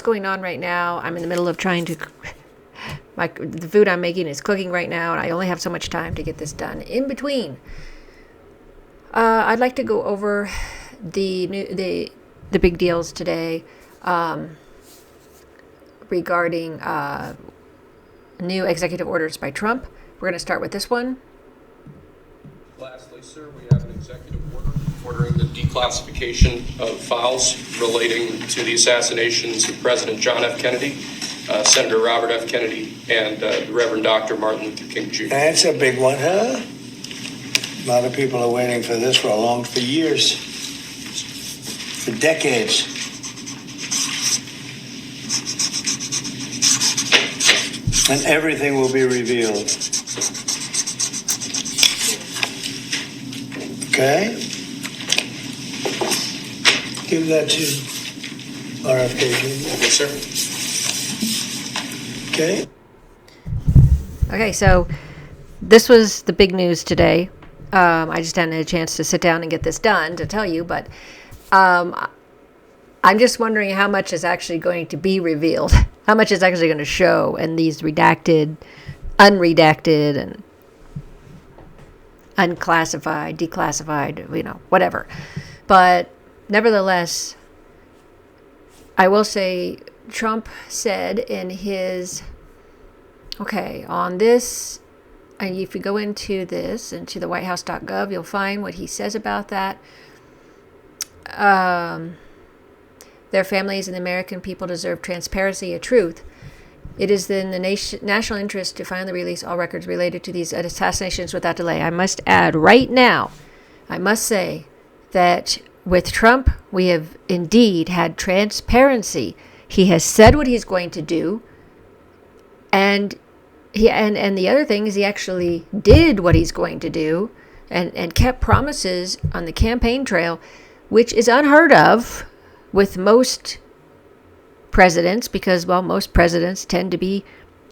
going on right now. I'm in the middle of trying to... the food I'm making is cooking right now, and I only have so much time to get this done. In between, I'd like to go over the big deals today regarding new executive orders by Trump. We're going to start with this one. Lastly, sir, we have an executive order ordering the declassification of files relating to the assassinations of President John F. Kennedy, Senator Robert F. Kennedy, and the Reverend Dr. Martin Luther King Jr. That's a big one, huh? A lot of people are waiting for this for years, for decades. And everything will be revealed. Okay? Give that to RFK Jr. Yes, sir. Okay? Okay, so this was the big news today. I just hadn't had a chance to sit down and get this done to tell you, but I'm just wondering how much is actually going to be revealed, how much is actually going to show in these redacted, unredacted, and unclassified, declassified, whatever. But nevertheless, I will say Trump said in his, on this, and if you go into this, into the whitehouse.gov, you'll find what he says about that. Their families and the American people deserve transparency and truth. It is in the national interest to finally release all records related to these assassinations without delay. I must add right now, I must say that with Trump, we have indeed had transparency. He has said what he's going to do, and the other thing is he actually did what he's going to do and kept promises on the campaign trail, which is unheard of with most presidents, because, most presidents tend to be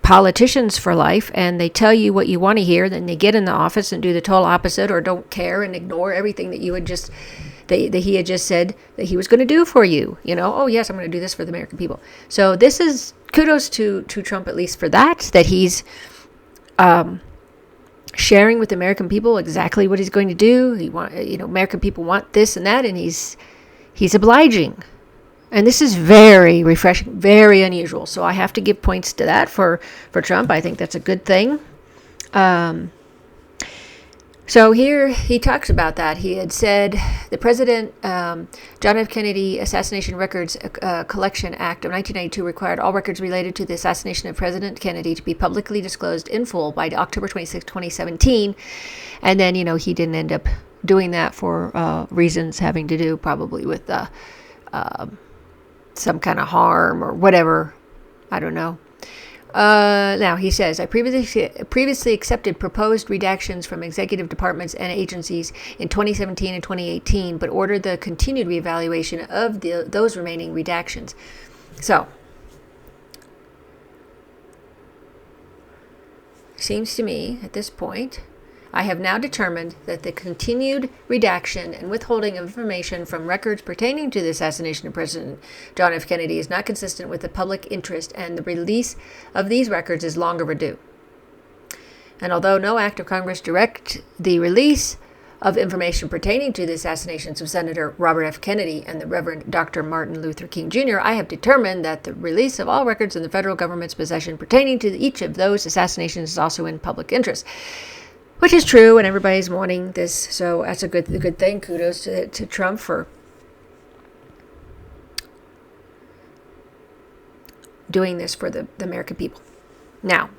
politicians for life, and they tell you what you want to hear, then they get in the office and do the total opposite, or don't care and ignore everything that you had just, that he had just said that he was going to do for you. Oh yes, I'm going to do this for the American people. So this is kudos to Trump, at least for that he's sharing with the American people exactly what he's going to do. American people want this and that, and he's obliging. And this is very refreshing, very unusual. So I have to give points to that for Trump. I think that's a good thing. So here he talks about that. He had said the President John F. Kennedy Assassination Records Collection Act of 1992 required all records related to the assassination of President Kennedy to be publicly disclosed in full by October 26, 2017. And then, he didn't end up doing that for reasons having to do probably with some kind of harm or whatever. I don't know. Now, he says, I previously accepted proposed redactions from executive departments and agencies in 2017 and 2018, but ordered the continued reevaluation of those remaining redactions. So, seems to me at this point, I have now determined that the continued redaction and withholding of information from records pertaining to the assassination of President John F. Kennedy is not consistent with the public interest, and the release of these records is long overdue. And although no act of Congress directs the release of information pertaining to the assassinations of Senator Robert F. Kennedy and the Reverend Dr. Martin Luther King Jr., I have determined that the release of all records in the federal government's possession pertaining to each of those assassinations is also in public interest. Which is true, and everybody's wanting this, so that's a good thing. Kudos to Trump for doing this for the American people. Now,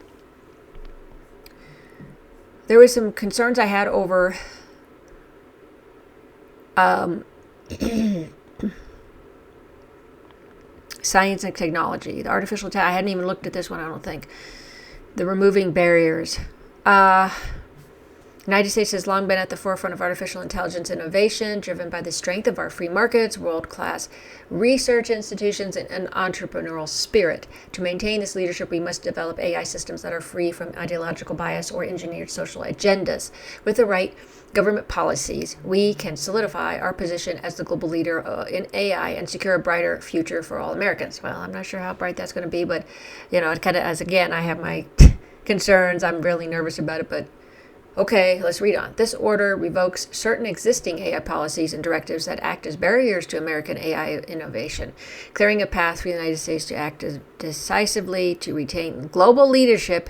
there were some concerns I had over science and technology, the artificial I hadn't even looked at this one, I don't think. The removing barriers. The United States has long been at the forefront of artificial intelligence innovation, driven by the strength of our free markets, world-class research institutions, and an entrepreneurial spirit. To maintain this leadership, we must develop AI systems that are free from ideological bias or engineered social agendas. With the right government policies, we can solidify our position as the global leader in AI and secure a brighter future for all Americans. Well, I'm not sure how bright that's going to be, but, it kind of, as again, I have my concerns. I'm really nervous about it, but okay, let's read on. This order revokes certain existing AI policies and directives that act as barriers to American AI innovation, clearing a path for the United States to act decisively to retain global leadership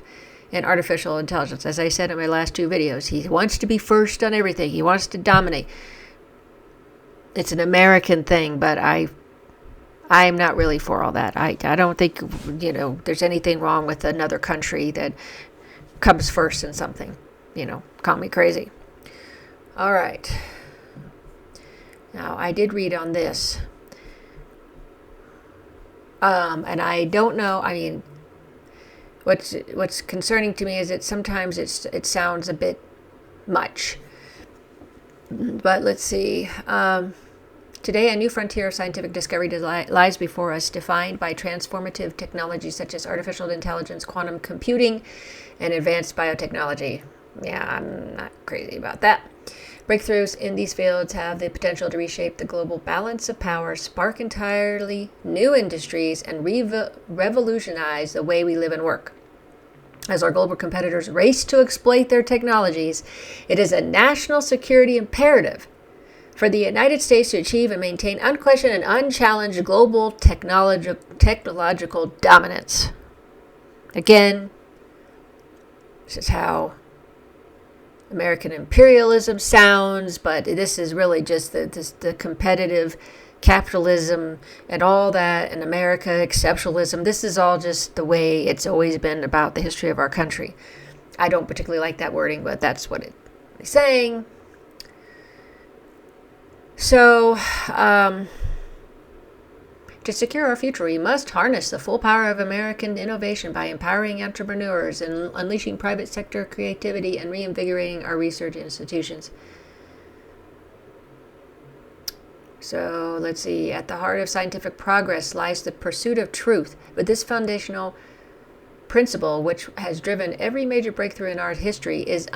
in artificial intelligence. As I said in my last two videos, he wants to be first on everything. He wants to dominate. It's an American thing, but I'm not really for all that. I don't think, there's anything wrong with another country that comes first in something. Call me crazy. All right. Now, I did read on this. And I don't know, what's concerning to me is that sometimes it sounds a bit much. But let's see. Today, a new frontier of scientific discovery lies before us, defined by transformative technologies such as artificial intelligence, quantum computing, and advanced biotechnology. Yeah, I'm not crazy about that. Breakthroughs in these fields have the potential to reshape the global balance of power, spark entirely new industries, and revolutionize the way we live and work. As our global competitors race to exploit their technologies, it is a national security imperative for the United States to achieve and maintain unquestioned and unchallenged global technological dominance. Again, this is how American imperialism sounds, but this is really just the competitive capitalism and all that, and America exceptionalism. This is all just the way it's always been about the history of our country. I don't particularly like that wording, but that's what it's saying. So, to secure our future, we must harness the full power of American innovation by empowering entrepreneurs and unleashing private sector creativity and reinvigorating our research institutions. So let's see. At the heart of scientific progress lies the pursuit of truth, but this foundational principle, which has driven every major breakthrough in art history, is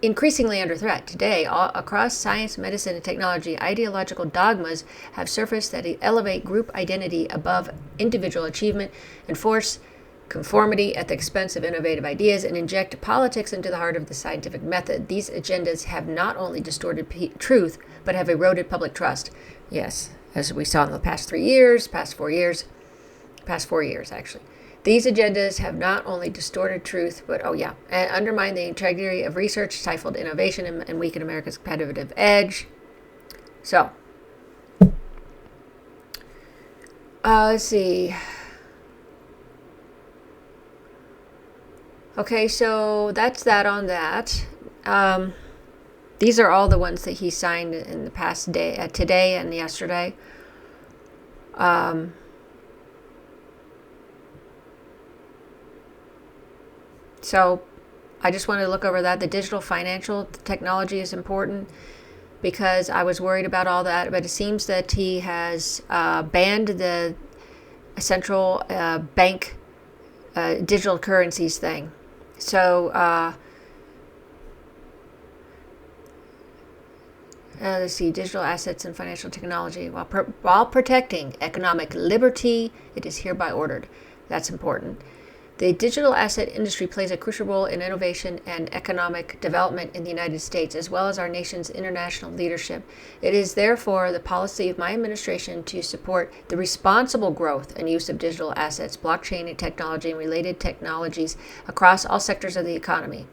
increasingly under threat. Today, across science, medicine, and technology, ideological dogmas have surfaced that elevate group identity above individual achievement, enforce conformity at the expense of innovative ideas, and inject politics into the heart of the scientific method. These agendas have not only distorted truth, but have eroded public trust. Yes, as we saw in the past 4 years, actually. These agendas have not only distorted truth, but, and undermined the integrity of research, stifled innovation, and weakened America's competitive edge. So, let's see. Okay, so that's that on that. These are all the ones that he signed in the past day, today and yesterday. So I just wanted to look over that. The digital financial technology is important because I was worried about all that, but it seems that he has banned the central bank digital currencies thing. So let's see, digital assets and financial technology. While protecting economic liberty, it is hereby ordered. That's important. The digital asset industry plays a crucial role in innovation and economic development in the United States, as well as our nation's international leadership. It is therefore the policy of my administration to support the responsible growth and use of digital assets, blockchain and technology, and related technologies across all sectors of the economy.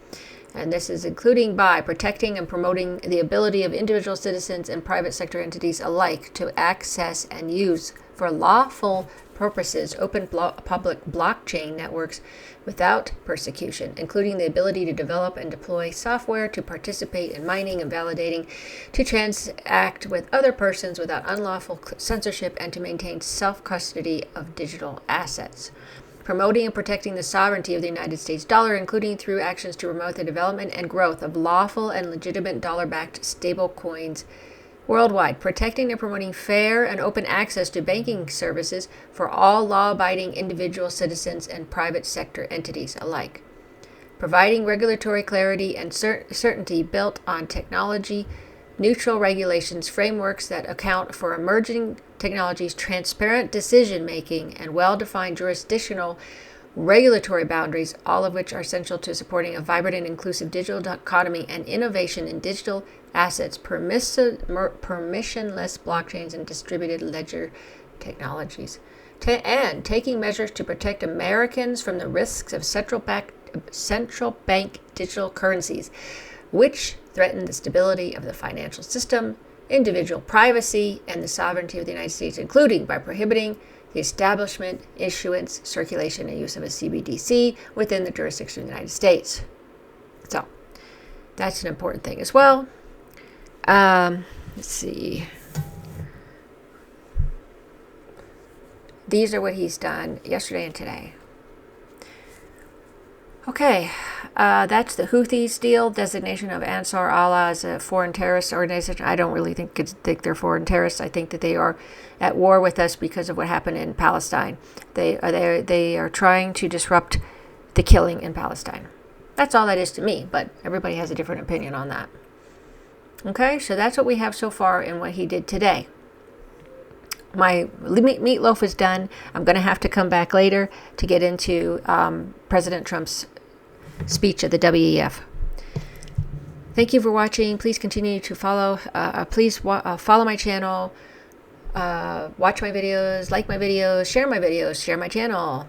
And this is including by protecting and promoting the ability of individual citizens and private sector entities alike to access and use for lawful purposes open public blockchain networks without persecution, including the ability to develop and deploy software to participate in mining and validating, to transact with other persons without unlawful censorship, and to maintain self-custody of digital assets. promoting and protecting the sovereignty of the United States dollar, including through actions to promote the development and growth of lawful and legitimate dollar-backed stable coins worldwide, protecting and promoting fair and open access to banking services for all law-abiding individual citizens and private sector entities alike, providing regulatory clarity and certainty built on technology neutral regulations, frameworks that account for emerging technologies, transparent decision making, and well-defined jurisdictional regulatory boundaries, all of which are essential to supporting a vibrant and inclusive digital economy and innovation in digital assets, permissionless blockchains, and distributed ledger technologies. And taking measures to protect Americans from the risks of central bank digital currencies, which threaten the stability of the financial system, individual privacy, and the sovereignty of the United States, including by prohibiting the establishment, issuance, circulation, and use of a CBDC within the jurisdiction of the United States. So that's an important thing as well. Let's see. These are what he's done yesterday and today. Okay, that's the Houthis deal, designation of Ansar Allah as a foreign terrorist organization. I don't really think they're foreign terrorists. I think that they are at war with us because of what happened in Palestine. They are trying to disrupt the killing in Palestine. That's all that is to me, but everybody has a different opinion on that. Okay, so that's what we have so far in what he did today. My meatloaf is done. I'm going to have to come back later to get into President Trump's speech at the WEF. Thank you for watching. Please continue to follow. Follow my channel. Watch my videos. Like my videos. Share my videos. Share my channel.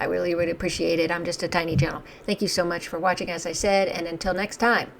I really, really appreciate it. I'm just a tiny channel. Thank you so much for watching, as I said, and until next time.